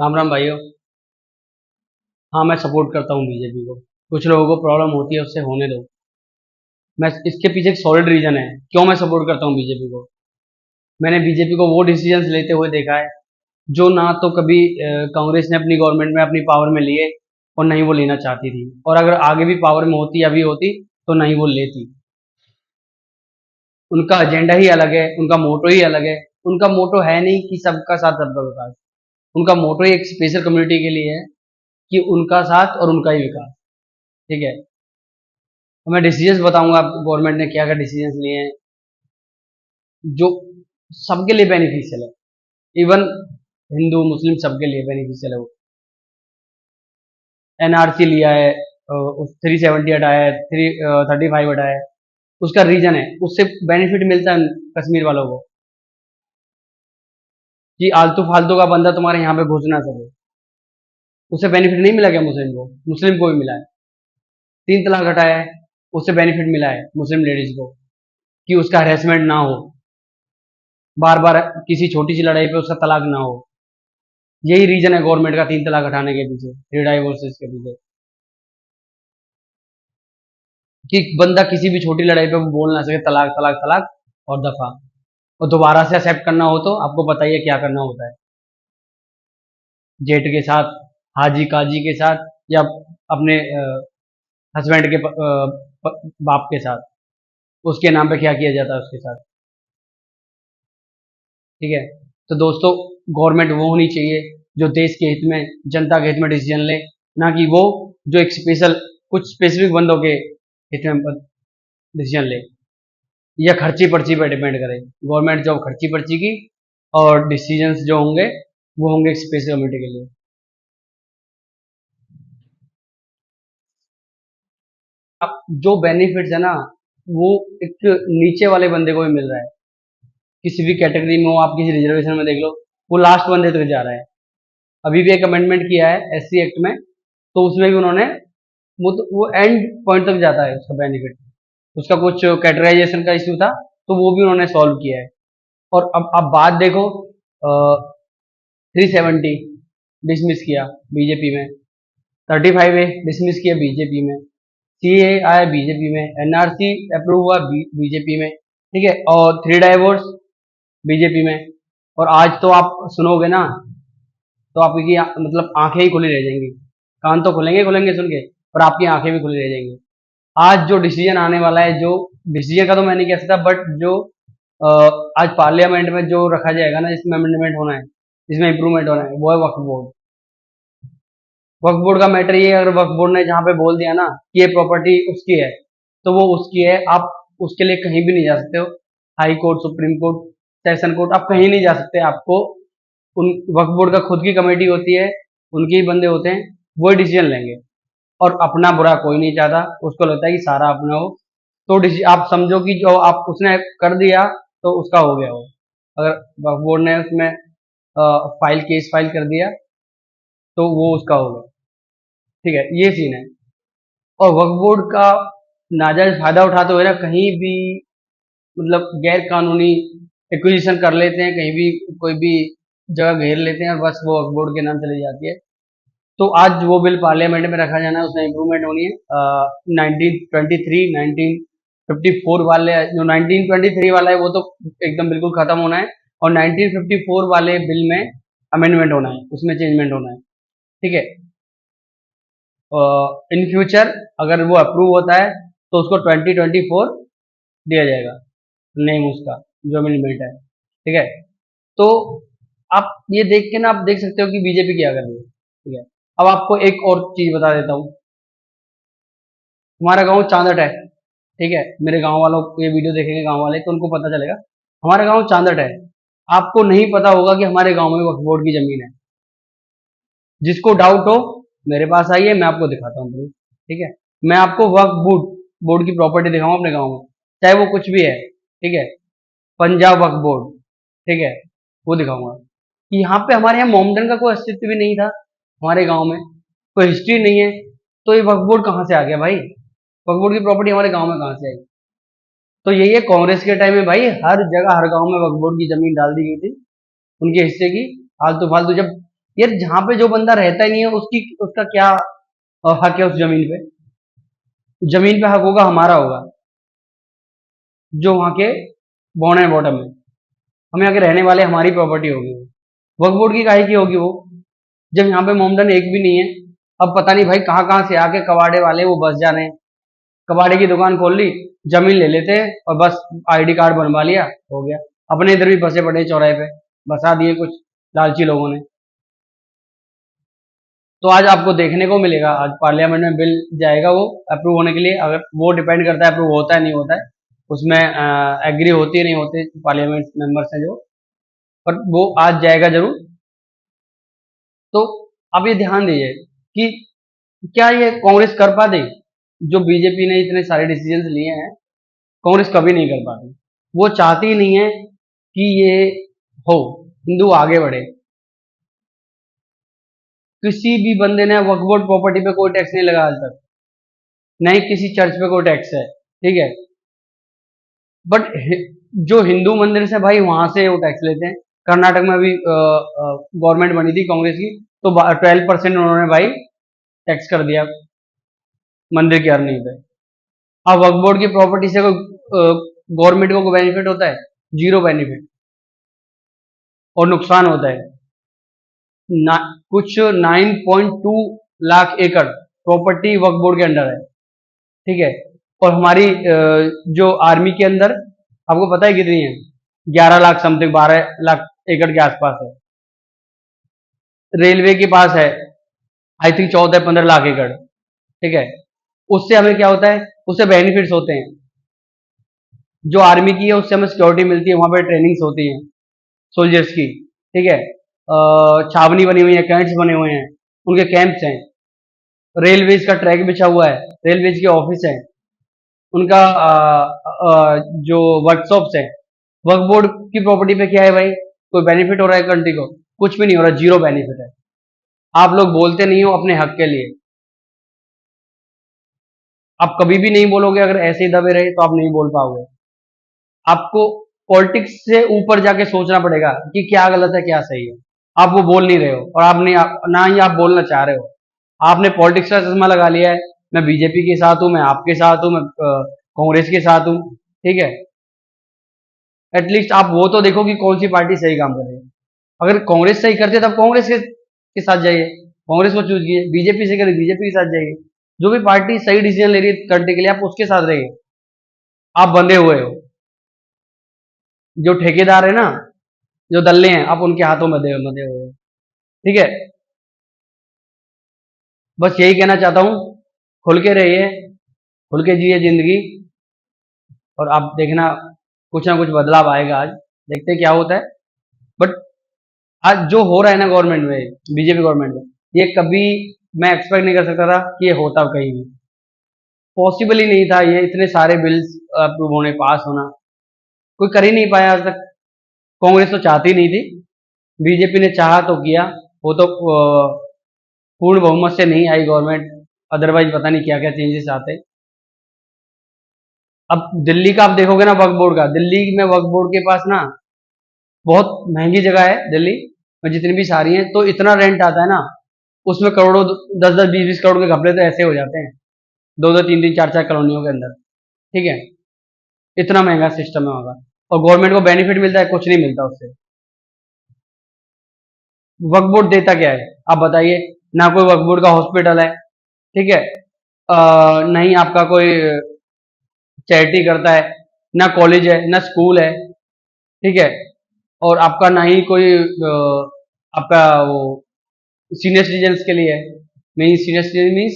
राम राम भाइयों। हाँ, मैं सपोर्ट करता हूँ बीजेपी को। कुछ लोगों को प्रॉब्लम होती है, उससे होने दो। मैं इसके पीछे एक सॉलिड रीजन है क्यों मैं सपोर्ट करता हूँ बीजेपी को। मैंने बीजेपी को वो डिसीजंस लेते हुए देखा है जो ना तो कभी कांग्रेस ने अपनी गवर्नमेंट में अपनी पावर में लिए और नहीं वो लेना चाहती थी, और अगर आगे भी पावर में होती अभी होती तो नहीं वो लेती। उनका एजेंडा ही अलग है, उनका मोटो ही अलग है। उनका मोटो है नहीं कि सबका साथ सबका विकास। उनका मोटो एक स्पेशल कम्युनिटी के लिए है कि उनका साथ और उनका ही विकास। ठीक है। तो मैं डिसीजंस बताऊंगा गवर्नमेंट ने क्या क्या डिसीजंस लिए हैं जो सबके लिए बेनिफिशियल है। इवन हिंदू मुस्लिम सबके लिए बेनिफिशियल है। वो एनआरसी लिया है, 370 हटाया है, 35 हटाया है। उसका रीजन है, उससे बेनिफिट मिलता है कश्मीर वालों को कि आलतू फालतू का बंदा तुम्हारे यहाँ पे घुस ना सके। उससे बेनिफिट नहीं मिला क्या मुस्लिम को? मुस्लिम को भी मिला है। 3 तलाक हटाया है, उससे बेनिफिट मिला है मुस्लिम लेडीज को कि उसका हरेसमेंट ना हो, बार बार किसी छोटी सी लड़ाई पे उसका तलाक ना हो। यही रीजन है गवर्नमेंट का 3 तलाक हटाने के पीछे, थ्री डाइवोर्सेस के पीछे, कि बंदा किसी भी छोटी लड़ाई पे बोल ना सके तलाक तलाक तलाक और दफा। और दोबारा से एक्सेप्ट करना हो तो आपको पता ही है क्या करना होता है। जेठ के साथ, हाजी काजी के साथ, या अपने हस्बैंड के बाप के साथ, उसके नाम पे क्या किया जाता है उसके साथ। ठीक है। तो दोस्तों, गवर्नमेंट वो होनी चाहिए जो देश के हित में, जनता के हित में डिसीजन ले, ना कि वो जो एक स्पेशल कुछ स्पेसिफिक बंदों के हित में डिसीजन ले या खर्ची पर्ची पर डिपेंड करे। गवर्नमेंट जो खर्ची पर्ची की, और डिसीजंस जो होंगे वो होंगे स्पेशल कम्युनिटी के लिए। अब जो बेनिफिट्स है ना, वो एक नीचे वाले बंदे को भी मिल रहा है। किसी भी कैटेगरी में हो, आप किसी रिजर्वेशन में देख लो, वो लास्ट बंदे तक जा रहा है। अभी भी एक अमेंडमेंट किया है एससी एक्ट में, तो उसमें भी उन्होंने वो एंड पॉइंट तक जाता है उसका बेनिफिट। उसका कुछ कैटेगराइजेशन का इश्यू था, तो वो भी उन्होंने सॉल्व किया है। और अब बात देखो, 370 डिसमिस किया बीजेपी में, 35A डिसमिस किया बीजेपी में, सीए आया बीजेपी में, एनआरसी अप्रूव हुआ बीजेपी में। ठीक है। और थ्री डाइवोर्स बीजेपी में। और आज तो आप सुनोगे ना, तो आपकी मतलब आंखें ही खुली रह जाएंगी। कान तो खुलेंगे खुलेंगे सुन के, और आपकी आंखें भी खुली रह जाएंगी। आज जो डिसीजन आने वाला है, जो डिसीजन का तो मैं नहीं कह सकता, बट जो अ, आज पार्लियामेंट में जो रखा जाएगा ना, जिसमें अमेंडमेंट होना है, जिसमें इंप्रूवमेंट होना है, वो है वक्फ बोर्ड। वक्फ बोर्ड का मैटर ये है, अगर वक्फ बोर्ड ने जहाँ पे बोल दिया ना कि ये प्रॉपर्टी उसकी है, तो वो उसकी है। आप उसके लिए कहीं भी नहीं जा सकते हो। High court, supreme court, session court, आप कहीं नहीं जा सकते। आपको उन वक्फ बोर्ड का खुद की कमेटी होती है, उनके ही बंदे होते हैं, वो डिसीजन लेंगे। और अपना बुरा कोई नहीं चाहता, उसको लगता है कि सारा अपना हो। तो आप समझो कि जो आप उसने कर दिया तो उसका हो गया वो। अगर वक्फ बोर्ड ने उसमें केस फाइल कर दिया तो वो उसका हो गया। ठीक है, ये सीन है। और वक्फ बोर्ड का नाजायज फायदा उठाते हुए ना कहीं भी, मतलब गैर कानूनी एक्विजिशन कर लेते हैं, कहीं भी कोई भी जगह घेर लेते हैं, और बस वो वक्फ बोर्ड के नाम चली जाती है। तो आज वो बिल पार्लियामेंट में रखा जाना है, उसमें इम्प्रूवमेंट होनी है। 1923 1954 वाले, जो 1923 वाला है वो तो एकदम बिल्कुल खत्म होना है। और 1954 वाले बिल में अमेंडमेंट होना है, उसमें चेंजमेंट होना है। ठीक है। इन फ्यूचर अगर वो अप्रूव होता है तो उसको 2024 दिया जाएगा नेम, उसका जो अमेंडमेंट है। ठीक है। तो आप ये देख के ना, आप देख सकते हो कि बीजेपी क्या कर रही है। ठीक है। अब आपको एक और चीज बता देता हूँ। हमारा गांव चांदट है। ठीक है। मेरे गांव वालों को ये वीडियो देखेंगे गांव वाले, तो उनको पता चलेगा। हमारा गांव चांदट है। आपको नहीं पता होगा कि हमारे गांव में वक्फ बोर्ड की जमीन है। जिसको डाउट हो, मेरे पास आइए, मैं आपको दिखाता हूँ proof। ठीक है। मैं आपको वक्फ बोर्ड बोर्ड की प्रॉपर्टी दिखाऊंगा अपने गांव में, चाहे वो कुछ भी है। ठीक है। पंजाब वक्फ बोर्ड। ठीक है। वो दिखाऊंगा कि यहाँ पे हमारे यहाँ मोमडन का कोई अस्तित्व भी नहीं था। हमारे गांव में कोई हिस्ट्री नहीं है, तो ये वक्फ बोर्ड कहाँ से आ गया भाई? वक्फ बोर्ड की प्रॉपर्टी हमारे गांव में कहाँ से आई? तो यही है, कांग्रेस के टाइम में भाई हर जगह हर गांव में वक्फ बोर्ड की जमीन डाल दी गई थी, उनके हिस्से की। फालतू फालतू जब यार जहाँ पे जो बंदा रहता ही नहीं है उसकी उसका क्या हक है उस जमीन पे? जमीन पे हक होगा हमारा होगा, जो वहाँ के बॉर्न एंड बॉटम है, हम यहाँ के रहने वाले, हमारी प्रॉपर्टी होगी वो। वक्फ बोर्ड की काहे की होगी वो, जब यहाँ पे मोमडन एक भी नहीं है। अब पता नहीं भाई कहाँ कहाँ से आके कबाड़े वाले वो बस जा रहे हैं, कबाड़े की दुकान खोल ली, जमीन ले लेते हैं और बस आईडी कार्ड बनवा लिया, हो गया। अपने इधर भी बसे पड़े हैं चौराहे पे, बसा दिए कुछ लालची लोगों ने। तो आज आपको देखने को मिलेगा, आज पार्लियामेंट में बिल जाएगा वो अप्रूव होने के लिए। अगर वो डिपेंड करता है अप्रूव होता है नहीं होता है, उसमें एग्री होती है नहीं होती पार्लियामेंट मेंबर्स हैं जो, पर वो आज जाएगा जरूर। तो आप ये ध्यान दीजिए कि क्या ये कांग्रेस कर पाती? जो बीजेपी ने इतने सारे डिसीजंस लिए हैं, कांग्रेस कभी नहीं कर पाती। वो चाहती ही नहीं है कि ये हो, हिंदू आगे बढ़े। किसी भी बंदे ने वक्फ बोर्ड प्रॉपर्टी पे कोई टैक्स नहीं लगाया आज तक, न ही किसी चर्च पे कोई टैक्स है, ठीक है। बट जो हिंदू मंदिर से भाई वहां से वो टैक्स लेते हैं। कर्नाटक में अभी गवर्नमेंट बनी थी कांग्रेस की, तो 12% उन्होंने भाई टैक्स कर दिया मंदिर की अर्निंग पे। अब वक्फ बोर्ड की प्रॉपर्टी से कोई गवर्नमेंट को बेनिफिट होता है? जीरो बेनिफिट, और नुकसान होता है ना। कुछ 9.2 लाख एकड़ प्रॉपर्टी वक्फ बोर्ड के अंडर है, ठीक है। और हमारी जो आर्मी के अंदर आपको पता है कितनी है? 11 लाख समथिंग, 12 लाख एकड़ के आसपास है। रेलवे के पास है आई थिंक 14-15 लाख एकड़, ठीक है। उससे हमें क्या होता है? उससे बेनिफिट्स होते हैं। जो आर्मी की है उससे हमें सिक्योरिटी मिलती है, वहां पर ट्रेनिंग्स होती हैं सोल्जर्स की, ठीक है। छावनी बनी हुई है, कैंट्स बने हुए हैं, उनके कैंप्स हैं। रेलवेज का ट्रैक बिछा हुआ है, रेलवेज के ऑफिस है, उनका जो वर्कशॉप्स है। वर्क बोर्ड की प्रॉपर्टी पे क्या है भाई? कोई बेनिफिट हो रहा है कंट्री को? कुछ भी नहीं हो रहा, जीरो बेनिफिट है। आप लोग बोलते नहीं हो अपने हक के लिए, आप कभी भी नहीं बोलोगे। अगर ऐसे ही दबे रहे तो आप नहीं बोल पाओगे। आपको पॉलिटिक्स से ऊपर जाके सोचना पड़ेगा कि क्या गलत है क्या सही है। आप वो बोल नहीं रहे हो, और आप नहीं, ना ही आप बोलना चाह रहे हो। आपने पॉलिटिक्स का चश्मा लगा लिया है, मैं बीजेपी के साथ हूं, मैं आपके साथ हूं, मैं कांग्रेस के साथ हूं, ठीक है। एटलीस्ट आप वो तो देखो कि कौन सी पार्टी सही काम कर रही है। अगर कांग्रेस सही करती है तब कांग्रेस के साथ जाइए, कांग्रेस को चूज कीजिए। बीजेपी से करे बीजेपी के साथ जाइए। जो भी पार्टी सही डिसीजन ले रही है करने के लिए, आप उसके साथ रहिए। आप बंधे हुए हो, जो ठेकेदार है ना, जो दल्ले हैं, आप उनके हाथों में बंधे हुए हो, ठीक है। बस यही कहना चाहता हूँ, खुल के रहिए, खुल के जिए जिंदगी, और आप देखना कुछ ना कुछ बदलाव आएगा। आज देखते हैं क्या होता है। बट आज जो हो रहा है ना गवर्नमेंट में, बीजेपी गवर्नमेंट में, ये कभी मैं एक्सपेक्ट नहीं कर सकता था कि ये होता कहीं भी। पॉसिबल ही नहीं था ये इतने सारे बिल्स अप्रूव होने, पास होना, कोई कर ही नहीं पाया आज तक। कांग्रेस तो चाहती नहीं थी, बीजेपी ने चाहा तो किया। वो तो पूर्ण बहुमत से नहीं आई गवर्नमेंट, अदरवाइज पता नहीं क्या क्या चेंजेस आते। अब दिल्ली का आप देखोगे ना वक्फ बोर्ड का, दिल्ली में वक्फ बोर्ड के पास ना बहुत महंगी जगह है दिल्ली में, जितनी भी सारी हैं, तो इतना रेंट आता है ना, उसमें करोड़ों, 10-10, 20-20 करोड़ के घपले तो ऐसे हो जाते हैं, 2-2, 3-3, 4-4 कॉलोनियों के अंदर, ठीक है। इतना महंगा सिस्टम है वहाँ का, और गवर्नमेंट को बेनिफिट मिलता है? कुछ नहीं मिलता उससे। वक्फ बोर्ड देता क्या है आप बताइए? ना कोई वक्फ बोर्ड का हॉस्पिटल है, ठीक है। नहीं आपका कोई चैरिटी करता है, ना कॉलेज है, ना स्कूल है, ठीक है। और आपका ना ही कोई आपका वो सीनियर सिटीजन्स के लिए है। मीन सीनियर सिटीजन मीन्स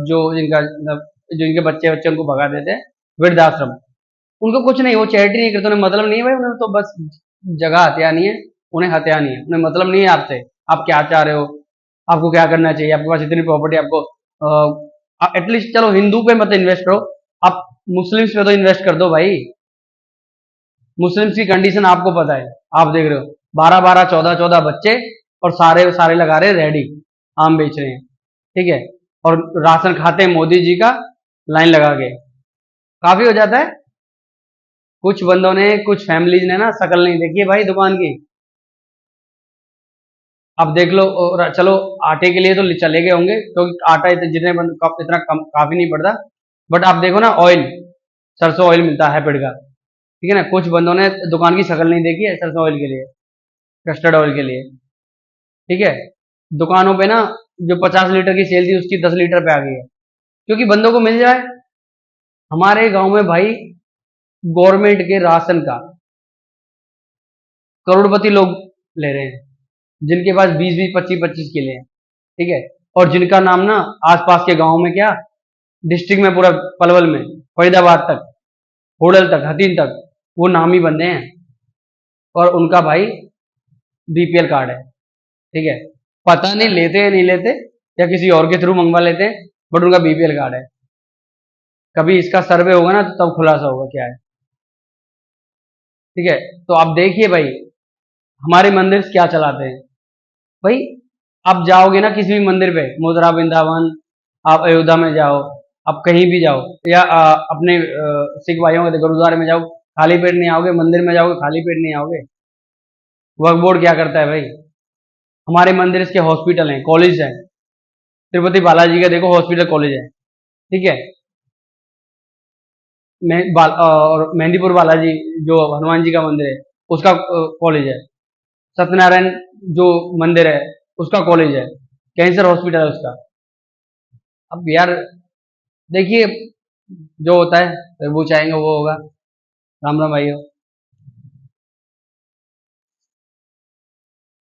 जो जिनका मतलब जो इनके बच्चे बच्चे उनको भगा देते हैं वृद्धाश्रम, उनको कुछ नहीं, वो चैरिटी नहीं करते, उन्हें मतलब नहीं है भाई, उन्हें तो बस जगह हत्या नहीं है, उन्हें हत्या नहीं है, उन्हें मतलब नहीं है आपसे, आप क्या चाह रहे हो, आपको क्या करना चाहिए, आपके पास इतनी प्रॉपर्टी, आपको एटलीस्ट चलो हिंदू पे मत इन्वेस्ट करो, आप मुस्लिम्स पे तो इन्वेस्ट कर दो भाई। मुस्लिम्स की कंडीशन आपको पता है, आप देख रहे हो 12-12, 14-14 बच्चे, और सारे सारे लगा रहे रेडी, आम बेच रहे हैं, ठीक है। और राशन खाते हैं मोदी जी का, लाइन लगा के, काफी हो जाता है। कुछ बंदों ने, कुछ फैमिलीज ने ना शकल नहीं देखी है भाई दुकान की। अब देख लो, और चलो आटे के लिए तो चले गए होंगे, क्योंकि आटा जितने इतना कम काफी नहीं पड़ता। बट आप देखो ना, ऑयल, सरसों ऑयल मिलता है हैपिड का, ठीक है ना। कुछ बंदों ने दुकान की शक्ल नहीं देखी है सरसों ऑयल के लिए, कस्टर्ड ऑयल के लिए, ठीक है। दुकानों पे ना जो 50 लीटर की सेल थी उसकी 10 लीटर पे आ गई है, क्योंकि बंदों को मिल जाए। हमारे गांव में भाई गवर्नमेंट के राशन का करोड़पति लोग ले रहे हैं, जिनके पास 20-20, 25-25 किले हैं, ठीक है। और जिनका नाम ना आसपास के गांव में, क्या डिस्ट्रिक्ट में, पूरा पलवल में, फरीदाबाद तक, होडल तक, हतीन तक, वो नामी बंदे हैं। और उनका भाई बीपीएल कार्ड है, ठीक है। पता नहीं लेते या नहीं लेते, या किसी और के थ्रू मंगवा लेते हैं, बट उनका बीपीएल कार्ड है। कभी इसका सर्वे होगा ना, तो तब खुलासा होगा क्या है, ठीक है। तो आप देखिए भाई, हमारे मंदिर क्या चलाते हैं भाई। आप जाओगे ना किसी भी मंदिर पे, मथुरा वृंदावन, आप अयोध्या में जाओ, आप कहीं भी जाओ, या अपने सिख भाइयों के गुरुद्वारे में जाओ, खाली पेट नहीं आओगे। मंदिर में जाओगे, खाली पेट नहीं आओगे। वक्फ बोर्ड क्या करता है भाई, हमारे मंदिर के हॉस्पिटल हैं, कॉलेज हैं। तिरुपति बालाजी का देखो हॉस्पिटल, कॉलेज है, ठीक है। और मेहंदीपुर बालाजी जो हनुमान जी का मंदिर है, उसका कॉलेज है। सत्यनारायण जो मंदिर है, उसका कॉलेज है। कैंसर हॉस्पिटल है उसका। अब यार देखिए, जो होता है, वो चाहेंगे वो होगा। राम राम भाइयों।